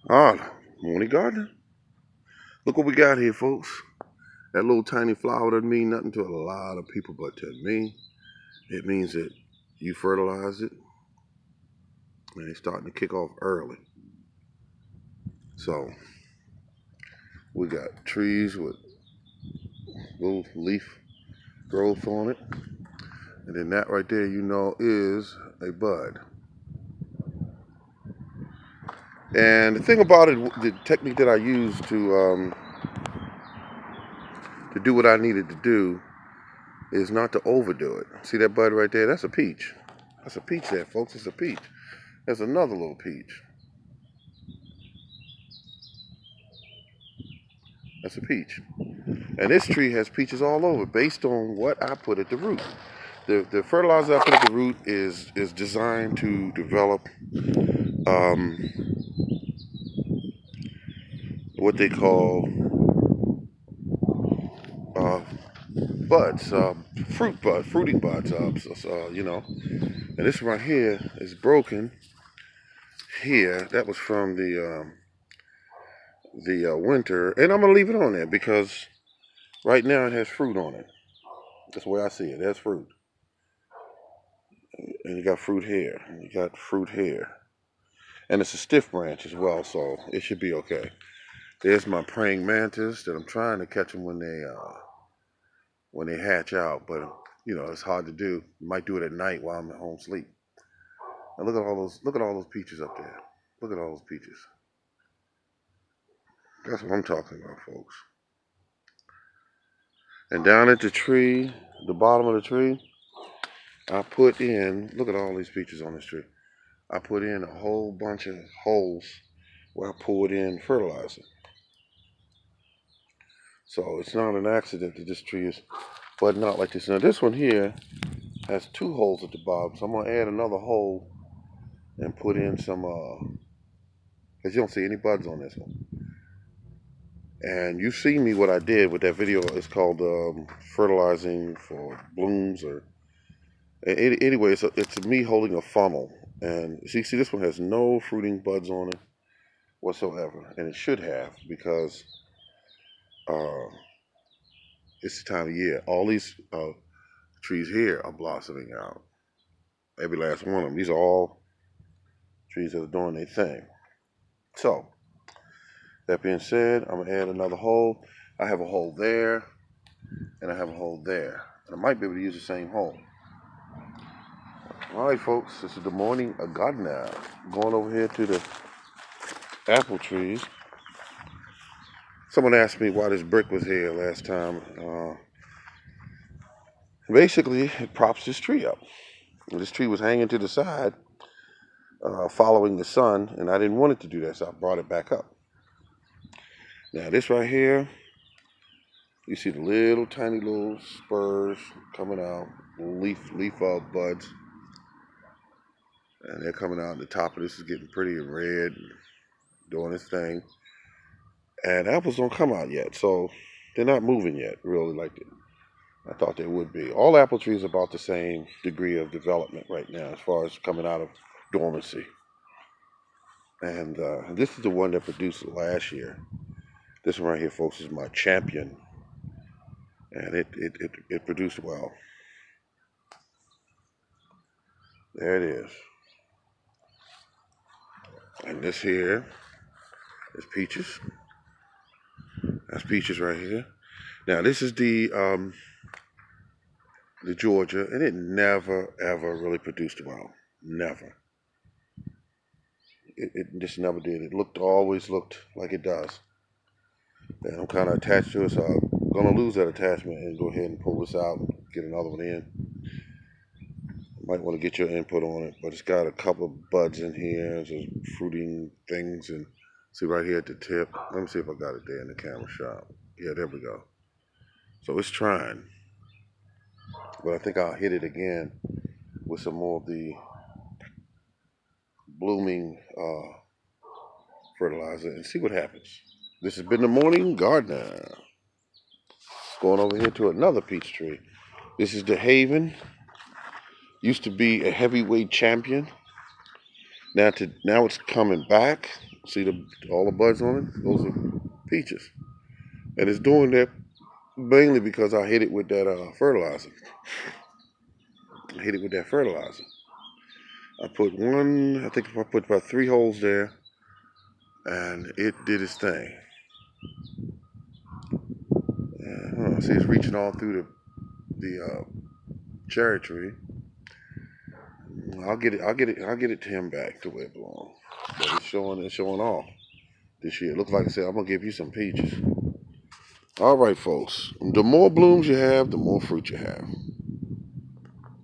Ah, morning gardener. Look what we got here, folks. That little tiny flower doesn't mean nothing to a lot of people, but to me, it means that you fertilize it and it's starting to kick off early. So we got trees with little leaf growth on it. And then that right there, is a bud. And the thing about it, the technique that I used to do what I needed to do is not to overdo it. See that bud right there? That's a peach. That's a peach there, folks. It's a peach. There's another little peach. That's a peach. And this tree has peaches all over based on what I put at the root. The fertilizer I put at the root is designed to develop um, what they call uh, buds, fruiting buds. And this right here is broken here. That was from the winter, and I'm gonna leave it on there because right now it has fruit on it. That's the way I see it. It has fruit, and you got fruit here, and you got fruit here, and it's a stiff branch as well, so it should be okay. There's my praying mantis that I'm trying to catch them when they hatch out, but it's hard to do. You might do it at night while I'm at home sleep. And look at all those peaches up there. Look at all those peaches. That's what I'm talking about, folks. And down at the tree, the bottom of the tree, I put in, look at all these peaches on this tree. I put in a whole bunch of holes where I poured in fertilizer. So it's not an accident that this tree is budding out like this. Now this one here has two holes at the bottom, so I'm gonna add another hole and put in some, because you don't see any buds on this one. And you see me what I did with that video. It's called fertilizing for blooms, or anyway, it's me holding a funnel. And see, this one has no fruiting buds on it whatsoever, and it should have because uh, it's the time of year. All these trees here are blossoming out. Every last one of them. These are all trees that are doing their thing. So, that being said, I'm gonna add another hole. I have a hole there, and I have a hole there, and I might be able to use the same hole. All right, folks, this is the morning of God now. Going over here to the apple trees. Someone asked me why this brick was here last time. Basically, it props this tree up. And this tree was hanging to the side, following the sun, and I didn't want it to do that, so I brought it back up. Now, this right here, you see the little tiny little spurs coming out, leaf buds, and they're coming out. And the top of this is getting pretty and red, and doing its thing. And apples don't come out yet, so they're not moving yet, really, like I thought they would be. All apple trees are about the same degree of development right now as far as coming out of dormancy. And this is the one that produced last year. This one right here, folks, is my champion. And it produced well. There it is. And this here is peaches. That's peaches right here. Now this is the Georgia, and it never ever really produced well. Never. It just never did. It always looked like it does. And I'm kind of attached to it, so I'm gonna lose that attachment and go ahead and pull this out and get another one in. Might want to get your input on it, but it's got a couple of buds in here, just fruiting things, and see right here at the tip. Let me see if I got it there in the camera shot. Yeah, there we go. So it's trying, but I think I'll hit it again with some more of the blooming fertilizer and see what happens. This has been the Morning Gardener. Going over here to another peach tree. This is the Haven. Used to be a heavyweight champion. Now it's coming back. See all the buds on it? Those are peaches. And it's doing that mainly because I hit it with that fertilizer. I hit it with that fertilizer. I think I put about 3 holes there, and it did its thing. See, it's reaching all through the cherry tree. I'll get it to him back to where it belongs. But it's showing off this year. It looks like I said, I'm gonna give you some peaches. All right, folks. The more blooms you have, the more fruit you have.